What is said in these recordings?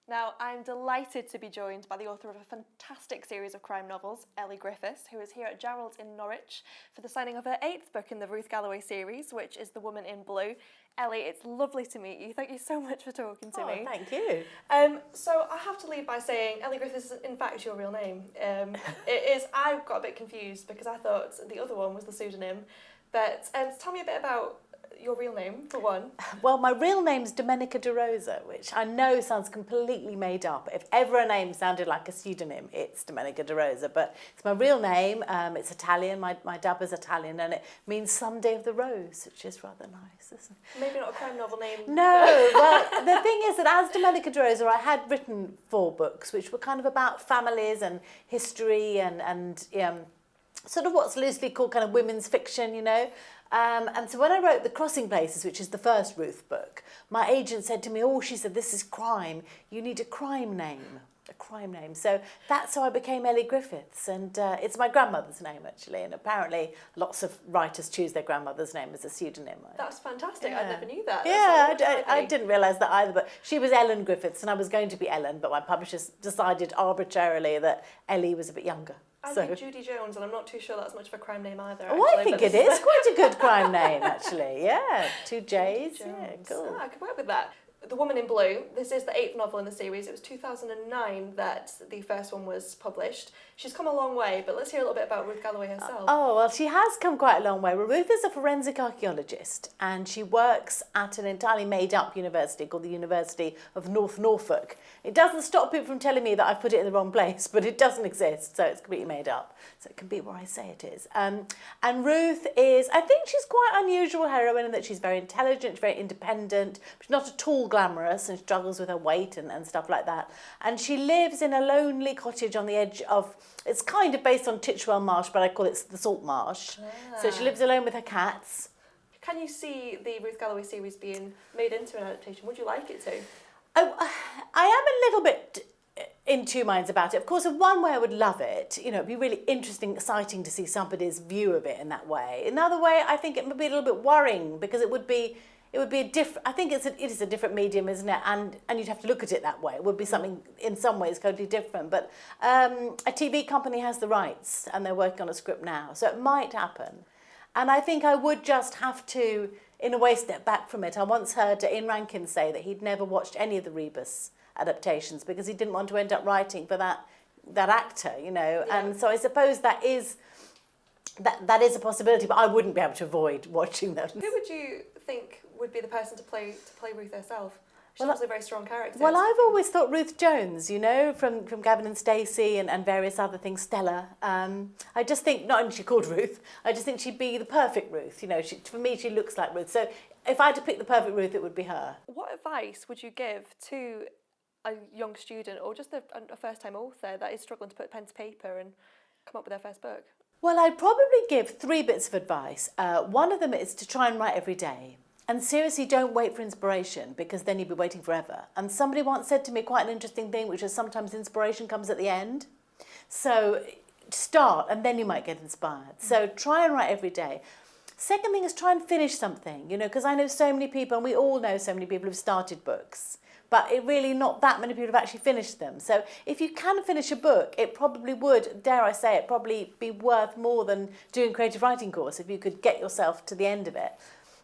Now, I'm delighted to be joined by the author of a fantastic series of crime novels, Elly Griffiths, who is here at Gerald's in Norwich for the signing of her 8th book in the Ruth Galloway series, which is The Woman in Blue. Elly, it's lovely to meet you. Thank you so much for talking to me. Thank you. So I have to lead by saying Elly Griffiths is in fact your real name. It is. I got a bit confused because I thought the other one was the pseudonym. But tell me a bit about your real name, for one. Well, my real name's Domenica De Rosa, which I know sounds completely made up. If ever a name sounded like a pseudonym, it's Domenica De Rosa. But it's my real name. It's Italian. My dad was Italian, and it means Sunday of the Rose, which is rather nice, isn't it? Maybe not a crime novel name. No. Well, the thing is that as Domenica De Rosa, I had written 4 books, which were kind of about families and history and sort of what's loosely called kind of women's fiction, you know. And so when I wrote The Crossing Places, which is the first Ruth book, my agent said to me, she said, this is crime. You need a crime name. So that's how I became Elly Griffiths. And it's my grandmother's name, actually. And apparently lots of writers choose their grandmother's name as a pseudonym. That's fantastic. Yeah. I never knew that. I didn't realise that either. But she was Ellen Griffiths, and I was going to be Ellen, but my publishers decided arbitrarily that Elly was a bit younger. I think Judy Jones, and I'm not too sure that's much of a crime name either. I think it is quite a good crime name, actually. Yeah, 2 J's. Yeah, cool. I could work with that. The Woman in Blue, this is the 8th novel in the series. It was 2009 that the first one was published. She's come a long way, but let's hear a little bit about Ruth Galloway herself. Well, she has come quite a long way. Ruth is a forensic archaeologist, and she works at an entirely made-up university called the University of Norfolk. It doesn't stop people from telling me that I've put it in the wrong place, but it doesn't exist, so it's completely made up. So it can be where I say it is. And Ruth is, I think she's quite an unusual heroine in that she's very intelligent, very independent. She's not at all glamorous and struggles with her weight and stuff like that. And she lives in a lonely cottage on the edge of, it's kind of based on Titchwell Marsh, but I call it the Salt Marsh. So she lives alone with her cats. Can you see the Ruth Galloway series being made into an adaptation? Would you like it to? I am a little bit in 2 minds about it. Of course, in one way I would love it. You know, it'd be really interesting, exciting to see somebody's view of it in that way. Another way, I think it would be a little bit worrying because it would be a different. I think it is a different medium, isn't it? And you'd have to look at it that way. It would be something in some ways totally different. But a TV company has the rights, and they're working on a script now, so it might happen. And I think I would just have to, in a way, step back from it. I once heard Ian Rankin say that he'd never watched any of the Rebus adaptations because he didn't want to end up writing for that actor, you know. Yeah. And so I suppose that is a possibility, but I wouldn't be able to avoid watching them. Who would you think would be the person to play Ruth herself? She's obviously a very strong character. Well, I've always thought Ruth Jones, you know, from Gavin and Stacey and various other things, Stella. I just think, not only she called Ruth, I just think she'd be the perfect Ruth. You know, for me, she looks like Ruth. So if I had to pick the perfect Ruth, it would be her. What advice would you give to a young student or just a first-time author that is struggling to put pen to paper and come up with their first book? Well, I'd probably give 3 bits of advice. One of them is to try and write every day. And seriously, don't wait for inspiration because then you'll be waiting forever. And somebody once said to me quite an interesting thing, which is sometimes inspiration comes at the end. So start and then you might get inspired. So try and write every day. Second thing is try and finish something, you know, because I know so many people, and we all know so many people who've started books, but it really not that many people have actually finished them. So if you can finish a book, it probably would, dare I say it, probably be worth more than doing a creative writing course if you could get yourself to the end of it.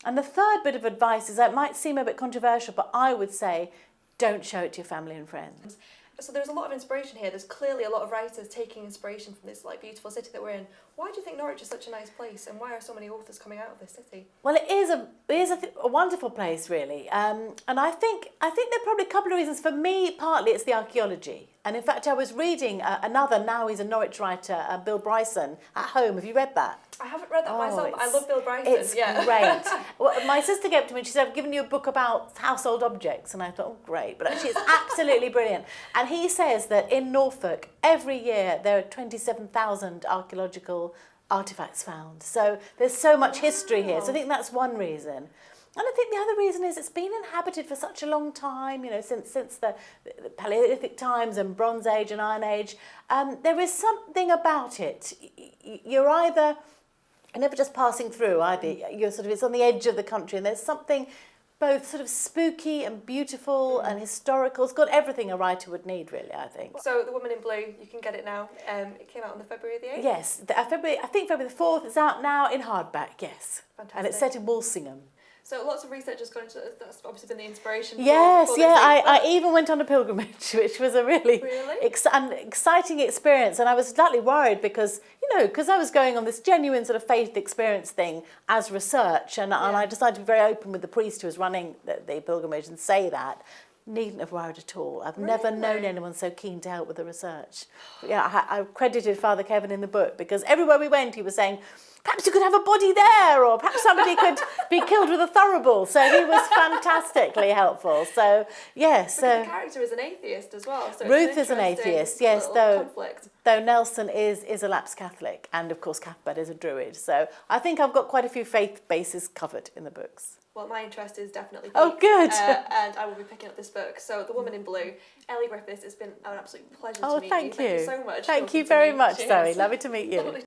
And the third bit of advice is, it might seem a bit controversial, but I would say don't show it to your family and friends. So there's a lot of inspiration here. There's clearly a lot of writers taking inspiration from this beautiful city that we're in. Why do you think Norwich is such a nice place, and why are so many authors coming out of this city? Well, it is a wonderful place, really. And I think there are probably a couple of reasons. For me, partly it's the archaeology. And in fact, I was reading now he's a Norwich writer, Bill Bryson, At Home. Have you read that? I haven't read that myself, but I love Bill Bryson. It's great. Well, my sister gave it to me and she said, I've given you a book about household objects. And I thought, great. But actually, it's absolutely brilliant. And he says that in Norfolk, every year, there are 27,000 archaeological artefacts found. So there's so much history here. So I think that's one reason. And I think the other reason is it's been inhabited for such a long time, you know, since the Paleolithic times and Bronze Age and Iron Age. There is something about it. You're never just passing through either. You're it's on the edge of the country, and there's something both sort of spooky and beautiful and historical. It's got everything a writer would need, really, I think. So The Woman in Blue, you can get it now. It came out on the February the 8th. Yes, I think February the 4th. It's out now in hardback, yes. Fantastic. And it's set in Walsingham. So lots of research has gone into that's obviously been the inspiration. Yes, for yeah, this I even went on a pilgrimage, which was a really exciting experience. And I was slightly worried because, because I was going on this genuine sort of faith experience thing as research. And I decided to be very open with the priest who was running the pilgrimage and say that. Needn't have worried at all. I've never known anyone so keen to help with the research. But yeah, I credited Father Kevin in the book because everywhere we went he was saying, perhaps you could have a body there, or perhaps somebody could be killed with a thurible. So he was fantastically helpful. So yes, the character is an atheist as well. So Ruth is an atheist, yes, though Nelson is a lapsed Catholic, and of course Cuthbert is a Druid. So I think I've got quite a few faith bases covered in the books. Well, my interest is definitely peaked. Oh, good. And I will be picking up this book. So, The Woman in Blue, Elly Griffiths, it's been an absolute pleasure to meet you. Thank you. Thank you so much. Thank you very much, Zoe. Lovely to meet you.